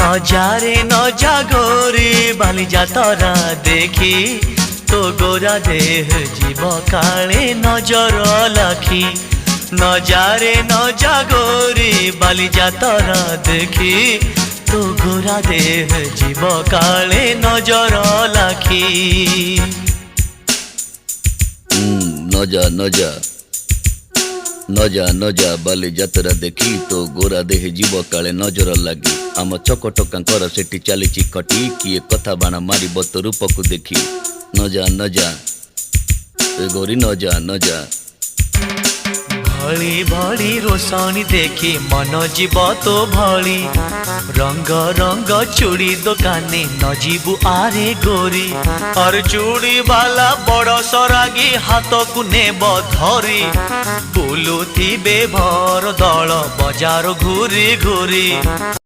নজারে নজা গোরি বালিজা তরা দেখি তো গোরা দেহ জীব কালে নজর লাখি নজারে নজা গোরি বালিজা তরা দেখি তো গোরা দেহ জীব কালে নজর লাখি নজা নজা নজা নজা বালি যাত্ରା দেখি তো ଗୋରା ଦେହ ଯିବ କାଳେ ନଜର ଲାଗି ଆମ ଚକଟକାଙ୍କର ସେଠି ଚାଲିଛି ଖଟି କିଏ କଥା ବାଣ ମାରିବ ତୋ ରୂପକୁ ଦେଖି ନଜା ନଜା ଏ ଗୋରି ନଜା ନଜା भली भली रोशनी देखी मन जीव तो भली रंग रंग चूड़ी दुकानी न जीवु आरे गोरी और चूड़ी वाला बड़ सरागी हाथ को नेब धरी बुलुथिबे भर दल बजार घूरी घूरी।